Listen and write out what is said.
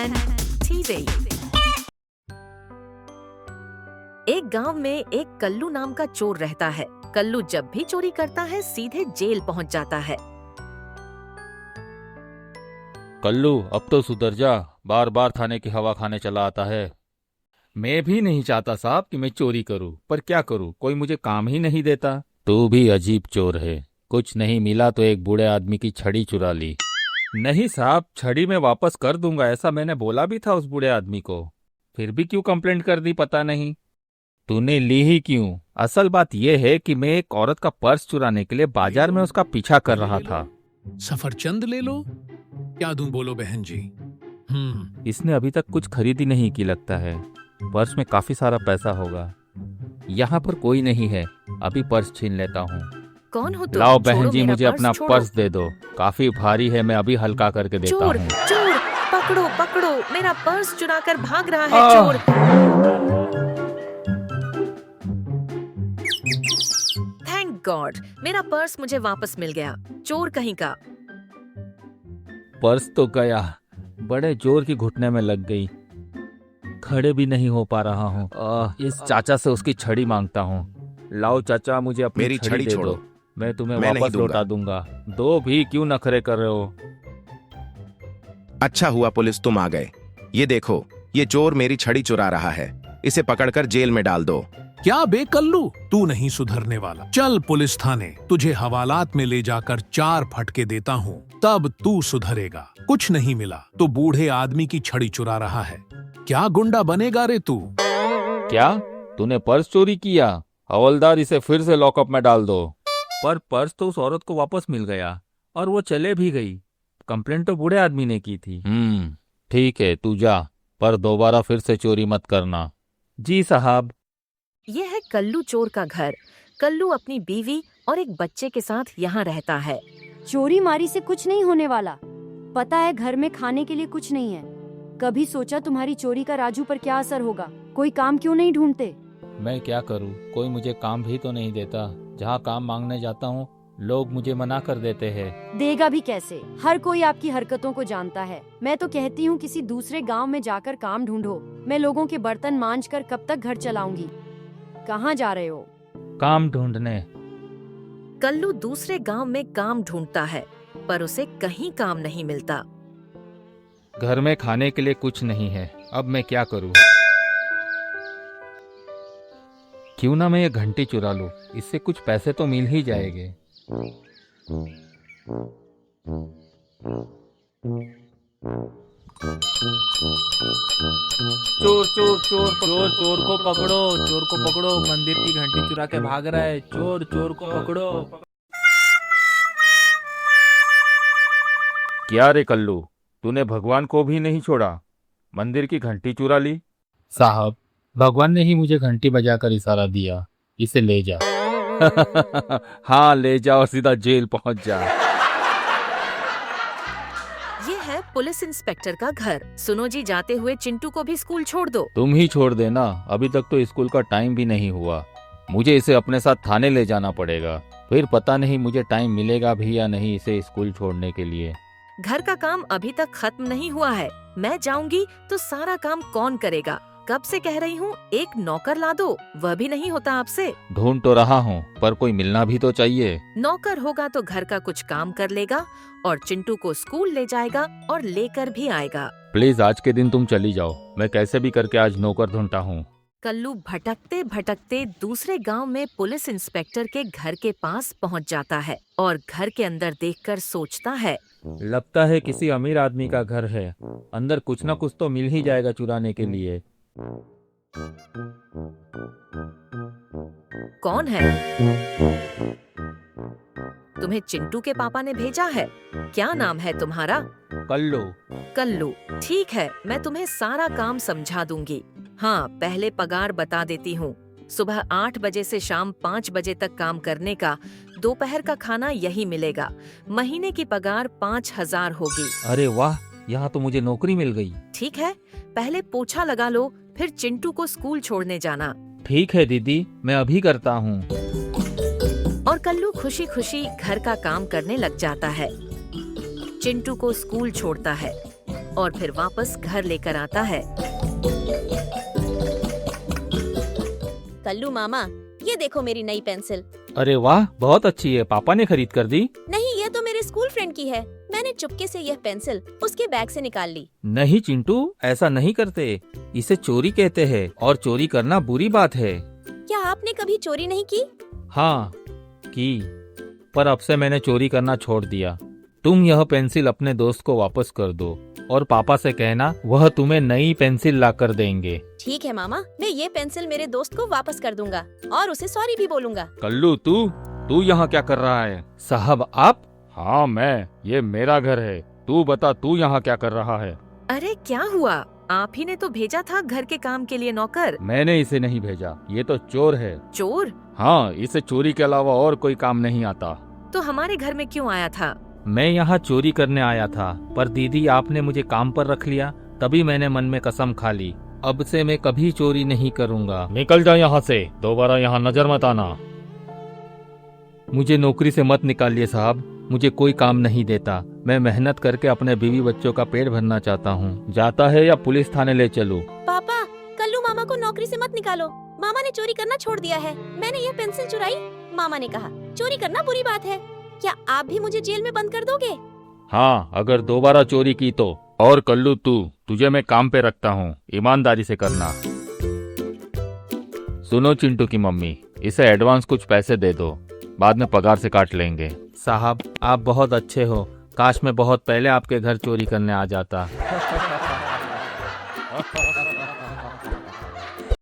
and TV। एक गांव में एक कल्लू नाम का चोर रहता है। कल्लू जब भी चोरी करता है सीधे जेल पहुंच जाता है। कल्लू अब तो सुधर जा, बार बार थाने की हवा खाने चला आता है। मैं भी नहीं चाहता साहब कि मैं चोरी करूं, पर क्या करूं, कोई मुझे काम ही नहीं देता। तू भी अजीब चोर है। कुछ नहीं मिला तो एक बूढ़े आदमी की छड़ी चुरा ली। नहीं साहब, छड़ी मैं वापस कर दूंगा, ऐसा मैंने बोला भी था उस बूढ़े आदमी को। फिर भी क्यों कंप्लेंट कर दी पता नहीं। तूने ली ही क्यों? असल बात यह है कि मैं एक औरत का पर्स चुराने के लिए बाजार में उसका पीछा कर रहा था। सफरचंद ले लो, क्या दूं बोलो बहन जी। इसने अभी तक कुछ खरीदी नहीं की लगता है। पर्स में काफी सारा पैसा होगा। यहाँ पर कोई नहीं है, अभी पर्स छीन लेता हूँ। कौन हो तुम? लाओ बहन छोड़ो जी, मेरा मुझे अपना छोड़ो। पर्स दे दो, काफी भारी है, मैं अभी हल्का करके देता चोर हूँ। चोर, पकड़ो पकड़ो, मेरा पर्स चुरा कर भाग रहा है चोर। थैंक गॉड, मेरा पर्स मुझे वापस मिल गया। चोर कहीं का। पर्स तो गया, बड़े जोर की घुटने में लग गई, खड़े भी नहीं हो पा रहा हूँ। इस चाचा से उसकी छड़ी मांगता हूँ। लाओ चाचा, मुझे अपनी मेरी छड़ी दे छोड़ो। दो, मैं तुम्हें मैं नहीं वापस दूंगा। लौटा दूंगा। दो भी, क्यों नखरे कर रहे हो? अच्छा हुआ पुलिस तुम आ गए। ये देखो, ये चोर मेरी छड़ी चुरा रहा है, इसे पकड़कर जेल में डाल दो। क्या बे कल्लू, तू नहीं सुधरने वाला। चल पुलिस थाने, तुझे हवालात में ले जाकर 4 फटके देता हूँ, तब तू सुधरेगा। कुछ नहीं मिला तो बूढ़े आदमी की छड़ी चुरा रहा है। क्या गुंडा बनेगा रे तू? क्या तूने पर्स चोरी किया? हवलदार, इसे फिर से लॉकअप में डाल दो। पर पर्स तो उस औरत को वापस मिल गया और वो चले भी गई। कंप्लेंट तो बूढ़े आदमी ने की थी। ठीक है, तू जा, पर दोबारा फिर से चोरी मत करना। जी साहब। ये है कल्लू चोर का घर। कल्लू अपनी बीवी और एक बच्चे के साथ यहाँ रहता है। चोरी मारी से कुछ नहीं होने वाला। पता है घर में खाने के लिए कुछ नहीं है। कभी सोचा तुम्हारी चोरी का राजू पर क्या असर होगा? कोई काम क्यों नहीं ढूंढते? मैं क्या करूं, कोई मुझे काम भी तो नहीं देता। जहां काम मांगने जाता हूं, लोग मुझे मना कर देते हैं। देगा भी कैसे? हर कोई आपकी हरकतों को जानता है। मैं तो कहती हूँ किसी दूसरे गांव में जाकर काम ढूंढो। मैं लोगों के बर्तन मांझ कर कब तक घर चलाऊंगी? कहाँ जा रहे हो? काम ढूंढने। कल्लू दूसरे गांव में काम ढूंढता है, पर उसे कहीं काम नहीं मिलता। घर में खाने के लिए कुछ नहीं है, अब मैं क्या करूं? क्यों ना मैं ये घंटी चुरा लूं, इससे कुछ पैसे तो मिल ही जाएंगे। चोर चोर चोर चोर चोर को पकड़ो, चोर को पकड़ो, मंदिर की घंटी चुरा के भाग रहा है। चोर चोर को पकड़ो। क्या रे कल्लू, तूने भगवान को भी नहीं छोड़ा, मंदिर की घंटी चुरा ली? साहब, भगवान ने ही मुझे घंटी बजाकर इशारा दिया, इसे ले जा। हाँ, ले जा और सीधा जेल पहुंच जा। ये है पुलिस इंस्पेक्टर का घर। सुनो जी, जाते हुए चिंटू को भी स्कूल छोड़ दो। तुम ही छोड़ देना, अभी तक तो स्कूल का टाइम भी नहीं हुआ। मुझे इसे अपने साथ थाने ले जाना पड़ेगा, फिर पता नहीं मुझे टाइम मिलेगा भी या नहीं इसे स्कूल छोड़ने के लिए। घर का काम अभी तक खत्म नहीं हुआ है। मैं जाऊंगी तो सारा काम कौन करेगा? कब से कह रही हूँ एक नौकर ला दो, वह भी नहीं होता आपसे। ढूंढ तो रहा हूँ, पर कोई मिलना भी तो चाहिए। नौकर होगा तो घर का कुछ काम कर लेगा और चिंटू को स्कूल ले जाएगा और लेकर भी आएगा। प्लीज आज के दिन तुम चली जाओ, मैं कैसे भी करके आज नौकर ढूंढता हूँ। कल्लू भटकते भटकते दूसरे गांव में पुलिस इंस्पेक्टर के घर के पास पहुंच जाता है और घर के अंदर देखकर सोचता है, लगता है किसी अमीर आदमी का घर है, अंदर कुछ ना कुछ तो मिल ही जाएगा चुराने के लिए। कौन है? तुम्हें चिंटू के पापा ने भेजा है। क्या नाम है तुम्हारा? कल्लू। कल्लू, ठीक है, मैं तुम्हें सारा काम समझा दूंगी। हाँ, पहले पगार बता देती हूँ। सुबह 8 बजे से शाम 5 बजे तक काम करने का, दोपहर का खाना यही मिलेगा। महीने की पगार 5,000 होगी। अरे वाह, यहाँ तो मुझे नौकरी मिल गई। ठीक है, पहले पोछा लगा लो, फिर चिंटू को स्कूल छोड़ने जाना। ठीक है दीदी, मैं अभी करता हूँ। और कल्लू खुशी खुशी घर का काम करने लग जाता है। चिंटू को स्कूल छोड़ता है। और फिर वापस घर लेकर आता है। कल्लू मामा, ये देखो मेरी नई पेंसिल। अरे वाह, बहुत अच्छी है। पापा ने खरीद कर दी? नहीं, ये तो मेरे स्कूल फ्रेंड की है। मैंने चुपके से यह पेंसिल उसके बैग से निकाल ली। नहीं चिंटू, ऐसा नहीं करते। इसे चोरी कहते हैं और चोरी करना बुरी बात है। क्या आपने कभी चोरी नहीं की? हाँ की, पर अब से मैंने चोरी करना छोड़ दिया। तुम यह पेंसिल अपने दोस्त को वापस कर दो और पापा से कहना वह तुम्हें नई पेंसिल ला कर देंगे। ठीक है मामा, मैं ये पेंसिल मेरे दोस्त को वापस कर दूंगा और उसे सॉरी भी बोलूंगा। कल्लू, तू यहाँ क्या कर रहा है? साहब आप? हाँ मैं, ये मेरा घर है। तू बता, तू यहाँ क्या कर रहा है? अरे क्या हुआ? आप ही ने तो भेजा था घर के काम के लिए नौकर। मैंने इसे नहीं भेजा, ये तो चोर है। चोर? हाँ, इसे चोरी के अलावा और कोई काम नहीं आता। तो हमारे घर में क्यों आया था? मैं यहाँ चोरी करने आया था, पर दीदी आपने मुझे काम पर रख लिया, तभी मैंने मन में कसम खा ली, अब से मैं कभी चोरी नहीं करूँगा। निकल जा यहाँ से, दोबारा यहाँ नजर मत आना। मुझे नौकरी से मत निकालिए साहब, मुझे कोई काम नहीं देता। मैं मेहनत करके अपने बीवी बच्चों का पेट भरना चाहता हूँ। जाता है या पुलिस थाने ले चलूं? पापा, कल्लू मामा को नौकरी से मत निकालो। मामा ने चोरी करना छोड़ दिया है। मैंने यह पेंसिल चुराई। मामा ने कहा चोरी करना बुरी बात है। क्या आप भी मुझे जेल में बंद कर दोगे? हाँ, अगर दोबारा चोरी की तो। और कल्लू, तुझे मैं काम पे रखता हूँ, ईमानदारी से करना। सुनो चिंटू की मम्मी, इसे एडवांस कुछ पैसे दे दो, बाद में पगार से काट लेंगे। साहब आप बहुत अच्छे हो, काश मैं बहुत पहले आपके घर चोरी करने आ जाता।